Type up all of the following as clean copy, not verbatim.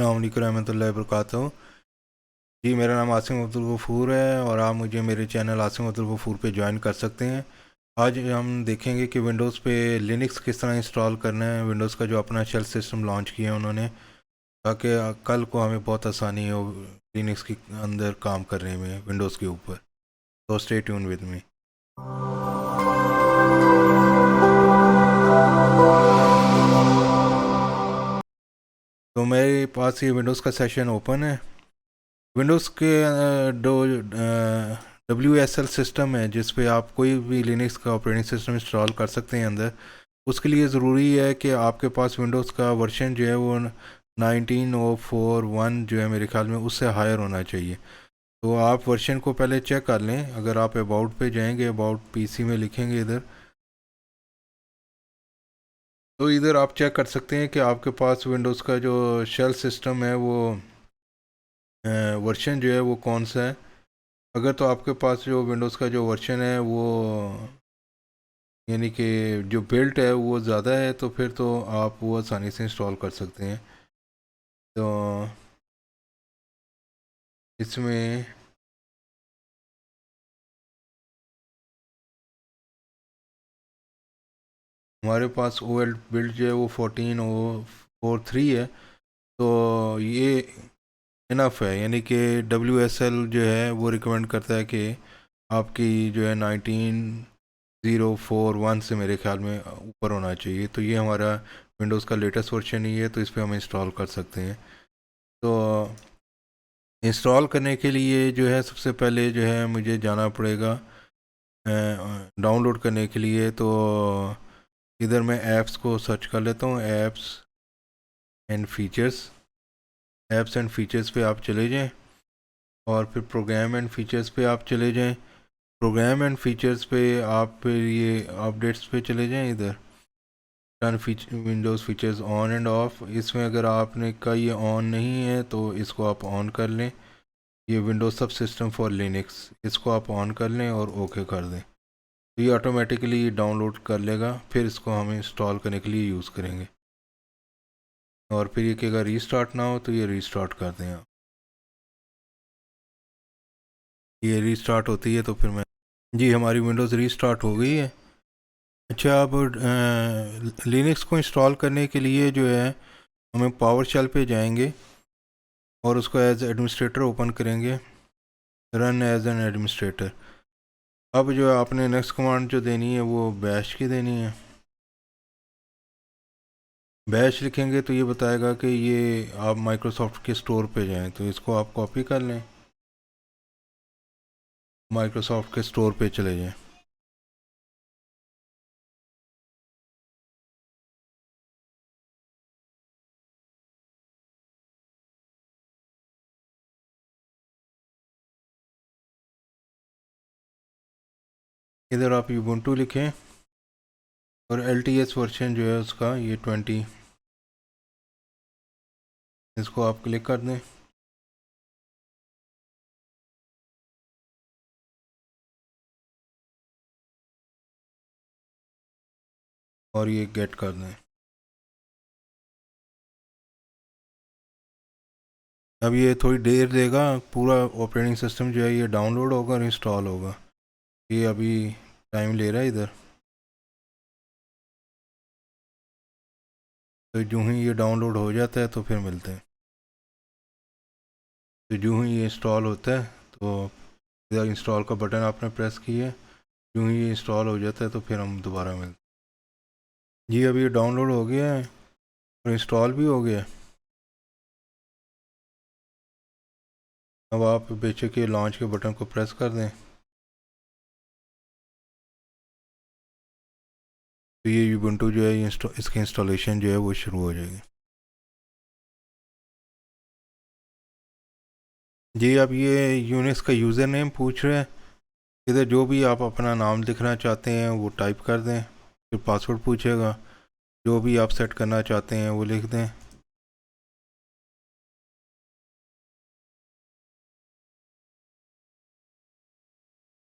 अस्सलामुअलैकुम रहमतुल्लाहि वबरकातुहू। जी, मेरा नाम आसिम अब्दुल गफूर है और आप मुझे मेरे चैनल आसिम अब्दुल गफूर पे ज्वाइन कर सकते हैं। आज हम देखेंगे कि विंडोज़ पे लिनक्स किस तरह इंस्टॉल करना है। विंडोज़ का जो अपना शेल सिस्टम लॉन्च किया है उन्होंने, ताकि कल को हमें बहुत आसानी हो लिनक्स के अंदर काम करने में विंडोज़ के ऊपर। तो स्टे ट्यून विद मी। तो मेरे पास ये विंडोज़ का सेशन ओपन है। विंडोज़ के दो WSL सिस्टम है जिस पे आप कोई भी लिनक्स का ऑपरेटिंग सिस्टम इंस्टॉल कर सकते हैं अंदर। उसके लिए ज़रूरी है कि आपके पास विंडोज़ का वर्जन जो है वो 19.04.1 जो है मेरे ख्याल में उससे हायर होना चाहिए। तो आप वर्जन को पहले चेक कर लें। अगर आप अबाउट पे जाएंगे, अबाउट पीसी में लिखेंगे इधर, तो इधर आप चेक कर सकते हैं कि आपके पास विंडोज़ का जो शेल सिस्टम है वो वर्जन जो है वो कौन सा है। अगर तो आपके पास जो विंडोज़ का जो वर्जन है वो यानी कि जो बिल्ट है वो ज़्यादा है, तो फिर तो आप वो आसानी से इंस्टॉल कर सकते हैं। तो इसमें हमारे पास ओ एल बिल्ड जो है वो 14.04.3 है। तो ये इनफ है, यानी कि WSL जो है वो रिकमेंड करता है कि आपकी जो है 19.0.4.1 से मेरे ख्याल में ऊपर होना चाहिए। तो ये हमारा विंडोज़ का लेटेस्ट वर्जन ही है, तो इस पर हम इंस्टॉल कर सकते हैं। तो इंस्टॉल करने के लिए जो है सबसे पहले जो है मुझे जाना पड़ेगा डाउनलोड करने के लिए। तो इधर मैं ऐप्स को सर्च कर लेता हूँ, ऐप्स एंड फीचर्स पे आप चले जाएं और फिर प्रोग्राम एंड फीचर्स पे आप चले जाएं। प्रोग्राम एंड फीचर्स पे आप फिर ये अपडेट्स पे चले जाएं। इधर turn Windows features on end of, इसमें अगर आपने का ये ऑन नहीं है तो इसको आप ऑन कर लें। ये विंडोज़ सब सिस्टम फॉर लिनक्स, इसको आप ऑन कर लें और ओके कर दें, तो ये ऑटोमेटिकली डाउनलोड कर लेगा। फिर इसको हम इंस्टॉल करने के लिए यूज़ करेंगे। और फिर ये कि अगर रीस्टार्ट ना हो तो ये रीस्टार्ट कर दें आप। ये रीस्टार्ट होती है तो फिर मैं, जी हमारी विंडोज़ रीस्टार्ट हो गई है। अच्छा, अब लिनक्स को इंस्टॉल करने के लिए जो है हमें पावर शेल पे जाएंगे और उसको एज एडमिनिस्ट्रेटर ओपन करेंगे, रन एज एन एडमिनिस्ट्रेटर। अब जो है आपने नेक्स्ट कमांड जो देनी है वो बैश की देनी है। बैश लिखेंगे तो ये बताएगा कि ये आप माइक्रोसॉफ्ट के स्टोर पे जाएं, तो इसको आप कॉपी कर लें, माइक्रोसॉफ्ट के स्टोर पे चले जाएं। इधर आप यूबुंटू लिखें और LTS वर्जन जो है उसका ये 20, इसको आप क्लिक कर दें। और ये गेट कर दें। अब ये थोड़ी देर देगा, पूरा ऑपरेटिंग सिस्टम जो है ये डाउनलोड होगा और इंस्टॉल होगा। ये अभी टाइम ले रहा है इधर। तो जो ही ये डाउनलोड हो जाता है तो फिर मिलते हैं। तो जो ही ये इंस्टॉल होता है तो इधर इंस्टॉल का बटन आपने प्रेस किया है, जो ही ये इंस्टॉल हो जाता है तो फिर हम दोबारा मिलते हैं। जी अभी ये डाउनलोड हो गया है और इंस्टॉल भी हो गया है। अब आप बेशक ये लॉन्च के बटन को प्रेस कर दें, तो ये यूबुंटू जो है ये इसकी इंस्टॉलेशन जो है वो शुरू हो जाएगी। जी अब ये यूनिक्स का यूज़र नेम पूछ रहे हैं। इधर जो भी आप अपना नाम लिखना चाहते हैं वो टाइप कर दें, फिर पासवर्ड पूछेगा, जो भी आप सेट करना चाहते हैं वो लिख दें।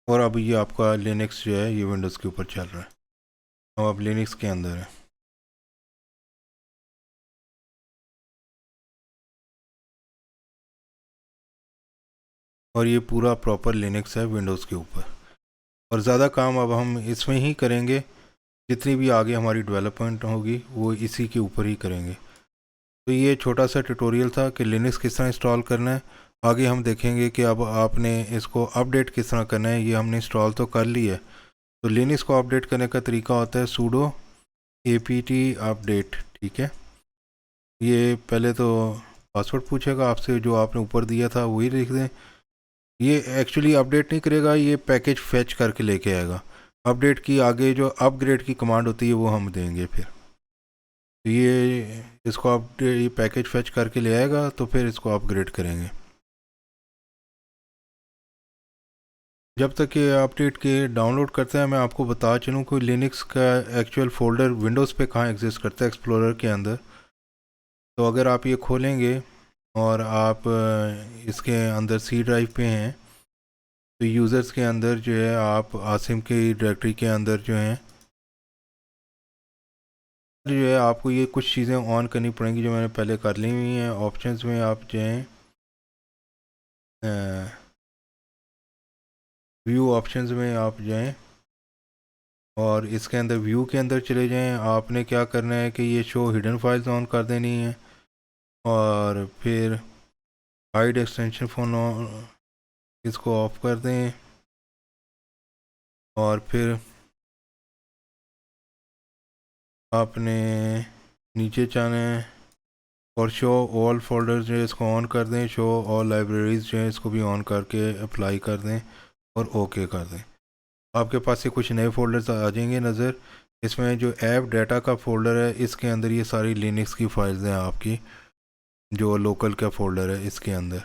और अब ये आपका लिनक्स जो है ये विंडोज़ के ऊपर चल रहा है। अब आप लिनक्स के अंदर है। और ये पूरा प्रॉपर लिनक्स है विंडोज़ के ऊपर। और ज़्यादा काम अब हम इसमें ही करेंगे, जितनी भी आगे हमारी डेवलपमेंट होगी वो इसी के ऊपर ही करेंगे। तो ये छोटा सा ट्यूटोरियल था कि लिनक्स किस तरह इंस्टॉल करना है। आगे हम देखेंगे कि अब आपने इसको अपडेट किस तरह करना है। ये हमने इंस्टॉल तो कर लिया है, तो लिनक्स को अपडेट करने का तरीका होता है sudo apt अपडेट। ठीक है, ये पहले तो पासवर्ड पूछेगा आपसे, जो आपने ऊपर दिया था वही लिख दें। ये एक्चुअली अपडेट नहीं करेगा, ये पैकेज फेच करके लेके आएगा। अपडेट की आगे जो अपग्रेड की कमांड होती है वो हम देंगे फिर। तो ये इसको अपडेट, ये पैकेज फेच करके ले आएगा तो फिर इसको अपग्रेड करेंगे। जब तक ये अपडेट के डाउनलोड करते हैं, मैं आपको बता चलूँ कोई लिनक्स का एक्चुअल फ़ोल्डर विंडोज़ पे कहाँ एग्जिस्ट करता है एक्सप्लोरर के अंदर। तो अगर आप ये खोलेंगे और आप इसके अंदर सी ड्राइव पे हैं, तो यूज़र्स के अंदर जो है आप आसिम की डायरेक्टरी के अंदर जो है आपको ये कुछ चीज़ें ऑन करनी पड़ेंगी जो मैंने पहले कर ली हुई हैं। ऑप्शंस में आप जो हैं व्यू ऑप्शंस में आप जाएं और इसके अंदर व्यू के अंदर चले जाएं। आपने क्या करना है कि ये शो हिडन फाइल्स ऑन कर देनी है और फिर हाइड एक्सटेंशन फ़ोन इसको ऑफ कर दें और फिर आपने नीचे जाना है और शो ऑल फोल्डर्स जो है इसको ऑन कर दें। शो ऑल लाइब्रेरीज़ जो है इसको भी ऑन करके अप्लाई कर दें और ओके कर दें। आपके पास से कुछ नए फोल्डर्स आ जाएंगे नज़र। इसमें जो ऐप डाटा का फ़ोल्डर है इसके अंदर ये सारी लिनक्स की फाइल्स हैं आपकी। जो लोकल का फ़ोल्डर है इसके अंदर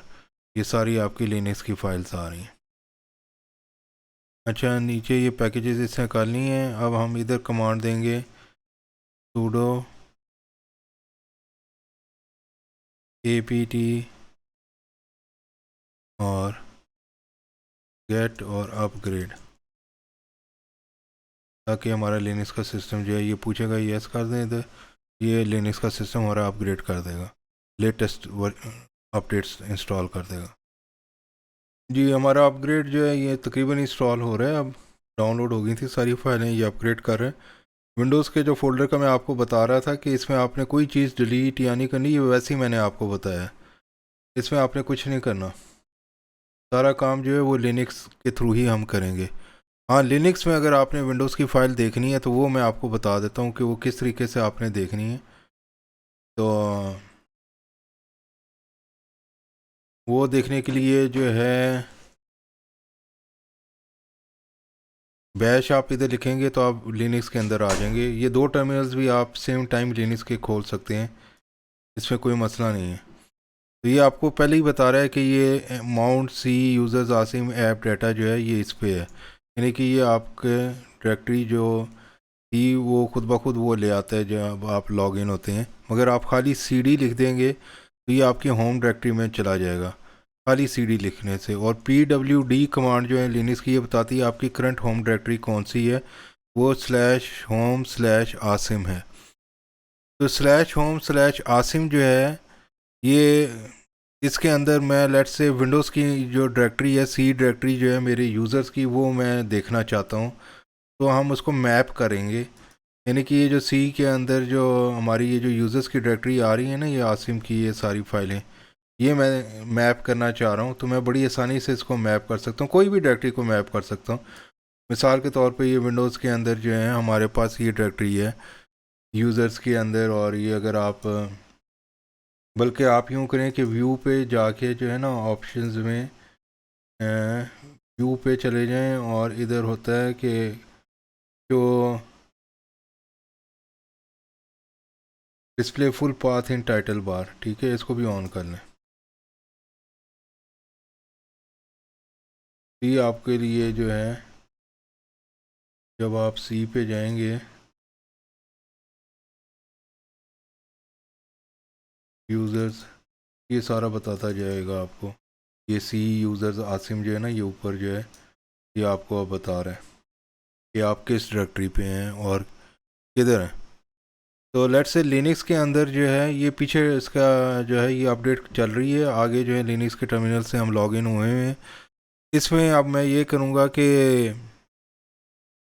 ये सारी आपकी लिनक्स की फाइल्स आ रही हैं। अच्छा, नीचे ये पैकेजेस इससे कर ली हैं। अब हम इधर कमांड देंगे sudo apt और गेट और अपग्रेड, ताकि हमारा लिनक्स का सिस्टम जो है ये पूछेगा यस कर दें इधर, ये लिनक्स का सिस्टम हमारा अपग्रेड कर देगा, लेटेस्ट अपडेट्स इंस्टॉल कर देगा। जी, हमारा अपग्रेड जो है ये तकरीबन इंस्टॉल हो रहा है। अब डाउनलोड हो गई थी सारी फाइलें, ये अपग्रेड कर रहे हैं। विंडोज़ के जो फ़ोल्डर का मैं आपको बता रहा था कि इसमें आपने कोई चीज़ डिलीट या नहीं करनी, ये वैसे ही मैंने आपको बताया। इसमें आपने कुछ नहीं करना, सारा काम जो है वो लिनक्स के थ्रू ही हम करेंगे। हाँ, लिनक्स में अगर आपने विंडोज़ की फ़ाइल देखनी है तो वो मैं आपको बता देता हूँ कि वो किस तरीके से आपने देखनी है। तो वो देखने के लिए जो है बैश आप इधर लिखेंगे तो आप लिनक्स के अंदर आ जाएंगे। ये दो टर्मिनल्स भी आप सेम टाइम लिनक्स के खोल सकते हैं, इसमें कोई मसला नहीं है। तो ये आपको पहले ही बता रहा है कि ये माउंट सी यूज़र्स आसिम ऐप डाटा जो है ये इस पे है, यानी कि ये आपके डायरेक्टरी जो थी वो खुद ब खुद वो ले आता है जब आप लॉग इन होते हैं। मगर आप खाली cd लिख देंगे तो ये आपके होम डायरेक्टरी में चला जाएगा खाली cd लिखने से। और pwd कमांड जो है लिनक्स की, ये बताती है आपकी करंट होम डायरेक्टरी कौन सी है, वो /home/asim है। तो /home/asim जो है ये इसके अंदर मैं लेट्स से विंडोज़ की जो डायरेक्टरी है सी डायरेक्टरी जो है मेरे यूज़र्स की, वो मैं देखना चाहता हूँ। तो हम उसको मैप करेंगे, यानी कि ये जो सी के अंदर जो हमारी ये जो यूज़र्स की डायरेक्टरी आ रही है ना, ये आसिम की ये सारी फाइलें, ये मैं मैप करना चाह रहा हूँ। तो मैं बड़ी आसानी से इसको मैप कर सकता हूँ, कोई भी डायरेक्टरी को मैप कर सकता हूँ। मिसाल के तौर पे ये विंडोज़ के अंदर जो है हमारे पास ये डायरेक्टरी है यूज़र्स के अंदर, और ये अगर आप बल्कि आप यूँ करें कि व्यू पे जाके जो है ना ऑप्शंस में व्यू पे चले जाएं और इधर होता है कि जो डिस्प्ले फुल पाथ इन टाइटल बार, ठीक है, इसको भी ऑन कर लें। ये आपके लिए जो है जब आप सी पे जाएंगे यूज़र्स, ये सारा बताता जाएगा आपको। ये सी यूज़र्स आसिम जो है ना, ये ऊपर जो है ये आपको अब बता रहा है कि आप किस डायरेक्टरी पे हैं और किधर हैं। तो लेट्स से लिनक्स के अंदर जो है ये पीछे इसका जो है ये अपडेट चल रही है, आगे जो है लिनक्स के टर्मिनल से हम लॉगिन हुए हैं। इसमें अब मैं ये करूँगा कि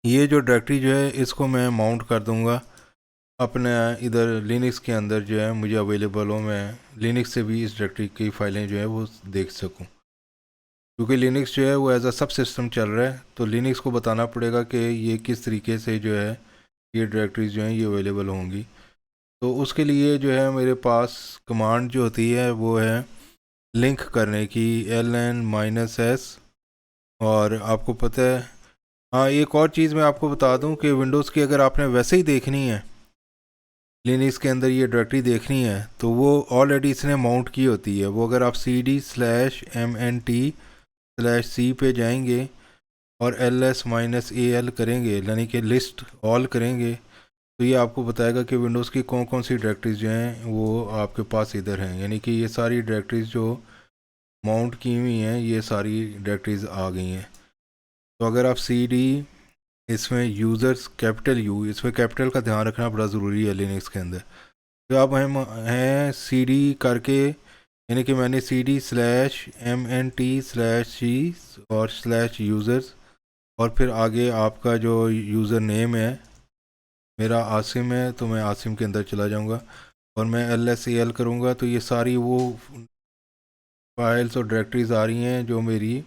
ये जो डायरेक्टरी जो है इसको मैं माउंट कर दूँगा अपने इधर लिनक्स के अंदर जो है मुझे अवेलेबल हो, मैं लिनक्स से भी इस डायरेक्टरी की फ़ाइलें जो है वो देख सकूं, क्योंकि लिनक्स जो है वो एज अ सब सिस्टम चल रहा है। तो लिनक्स को बताना पड़ेगा कि ये किस तरीके से जो है ये डायरेक्टरीज जो हैं ये अवेलेबल होंगी। तो उसके लिए जो है मेरे पास कमांड जो होती है वो है लिंक करने की, ln-s। और आपको पता है, हाँ एक और चीज़ मैं आपको बता दूं कि विंडोज़ की अगर आपने वैसे ही देखनी है, लिनक्स के अंदर ये डायरेक्टरी देखनी है, तो वो ऑलरेडी इसने माउंट की होती है। वो अगर आप cd/mnt/c पे जाएंगे और ls-al करेंगे, यानी कि लिस्ट ऑल करेंगे, तो ये आपको बताएगा कि विंडोज़ की कौन कौन सी डायरेक्टरीज जो हैं वो आपके पास इधर हैं। यानी कि ये सारी डायरेक्टरीज जो माउंट की हुई हैं ये सारी डायरेक्टरीज आ गई हैं। तो अगर आप cd, इसमें यूज़र्स कैपिटल यू, इसमें कैपिटल का ध्यान रखना बड़ा ज़रूरी है लिनक्स के अंदर। तो अब हम हैं cd करके, यानी कि मैंने cd/mnt/c और /users, और फिर आगे आपका जो यूज़र नेम है, मेरा आसिम है तो मैं आसिम के अंदर चला जाऊंगा और मैं ls-al करूंगा। तो ये सारी वो फाइल्स और डायरेक्टरीज आ रही हैं जो मेरी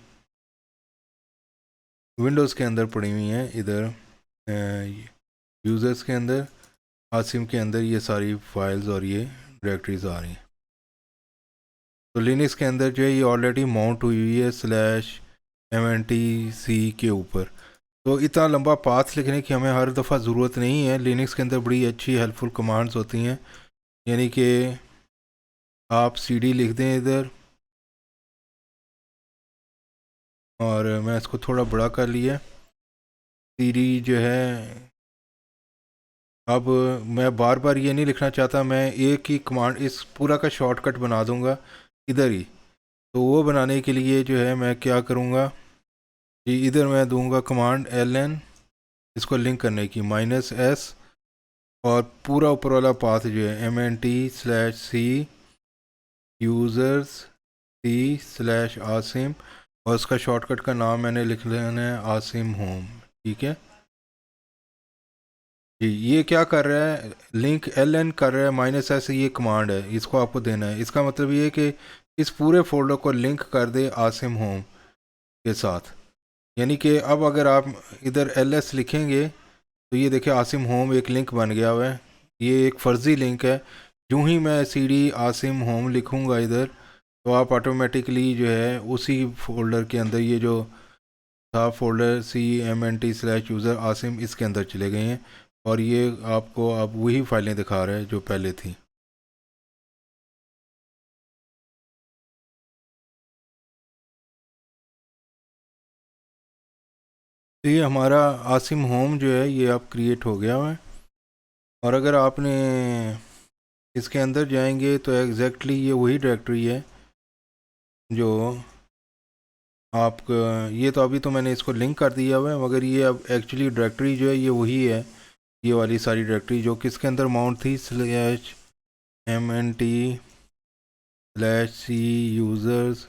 विंडोज़ के अंदर पड़ी हुई हैं। इधर यूज़र्स के अंदर, आसिम के अंदर ये सारी फाइल्स और ये डायरेक्टरीज आ रही हैं। तो लिनक्स के अंदर जो है ये ऑलरेडी माउंट हुई है /mntc के ऊपर। तो इतना लंबा पाथ लिखने की हमें हर दफ़ा ज़रूरत नहीं है। लिनक्स के अंदर बड़ी अच्छी हेल्पफुल कमांड्स होती हैं, यानी कि आप cd लिख दें इधर, और मैं इसको थोड़ा बड़ा कर लिया। cd जो है, अब मैं बार बार ये नहीं लिखना चाहता, मैं एक ही कमांड इस पूरा का शॉर्टकट बना दूंगा इधर ही। तो वो बनाने के लिए जो है मैं क्या करूँगा कि इधर मैं दूंगा कमांड ln, इसको लिंक करने की -s, और पूरा ऊपर वाला पाथ जो है mnt/c यूज़र्स c/आसिम, और उसका शॉर्टकट का नाम मैंने लिख लेना है आसिम होम। ठीक है जी। ये क्या कर रहा है, लिंक ln कर रहा है, -s ये कमांड है, इसको आपको देना है। इसका मतलब ये है कि इस पूरे फोल्डर को लिंक कर दे आसिम होम के साथ। यानी कि अब अगर आप इधर ls लिखेंगे तो ये देखिए आसिम होम एक लिंक बन गया हुआ है। ये एक फ़र्ज़ी लिंक है। यूँ ही मैं cd आसिम होम लिखूँगा इधर, तो आप ऑटोमेटिकली जो है उसी फोल्डर के अंदर, ये जो था फोल्डर cmnt/यूज़र आसिम, इसके अंदर चले गए हैं, और ये आपको अब वही फाइलें दिखा रहा है जो पहले थी। तो ये हमारा आसिम होम जो है ये अब क्रिएट हो गया है। और अगर आपने इसके अंदर जाएंगे तो एग्जैक्टली ये वही डायरेक्टरी है जो आपका, ये तो अभी तो मैंने इसको लिंक कर दिया हुआ है, मगर ये अब एक्चुअली डायरेक्टरी जो है ये वही है। ये वाली सारी डायरेक्टरी जो किसके अंदर माउंट थी, /mnt/c यूज़र्स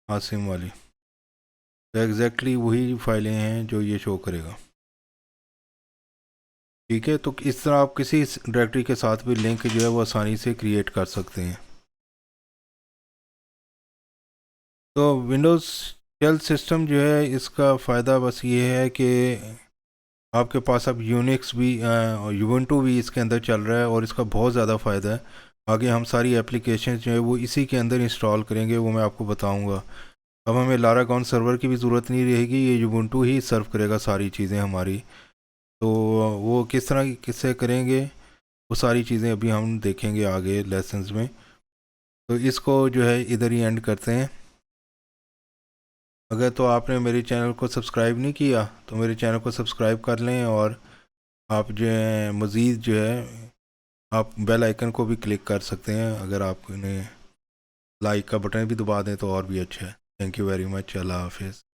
आसिम वाली, तो एग्जैक्टली वही फाइलें हैं जो ये शो करेगा। ठीक है, तो इस तरह आप किसी डायरेक्टरी के साथ भी लिंक जो है वो आसानी से क्रिएट कर सकते हैं। तो विंडोज़ शेल सिस्टम जो है इसका फ़ायदा बस ये है कि आपके पास अब यूनिक्स भी, यूबंटू भी इसके अंदर चल रहा है, और इसका बहुत ज़्यादा फ़ायदा है। आगे हम सारी एप्लीकेशन जो है वो इसी के अंदर इंस्टॉल करेंगे, वो मैं आपको बताऊंगा। अब हमें लारागॉन सर्वर की भी ज़रूरत नहीं रहेगी, ये यूबंटू ही सर्व करेगा सारी चीज़ें हमारी। तो वो किस तरह किससे करेंगे वो सारी चीज़ें अभी हम देखेंगे आगे लेसन्स में। तो इसको जो है इधर ही एंड करते हैं। अगर तो आपने मेरे चैनल को सब्सक्राइब नहीं किया तो मेरे चैनल को सब्सक्राइब कर लें, और आप जो है मज़ीद जो है आप बेल आइकन को भी क्लिक कर सकते हैं। अगर आपने लाइक का बटन भी दबा दें तो और भी अच्छा है। Thank you very much. अल्लाह हाफिज़।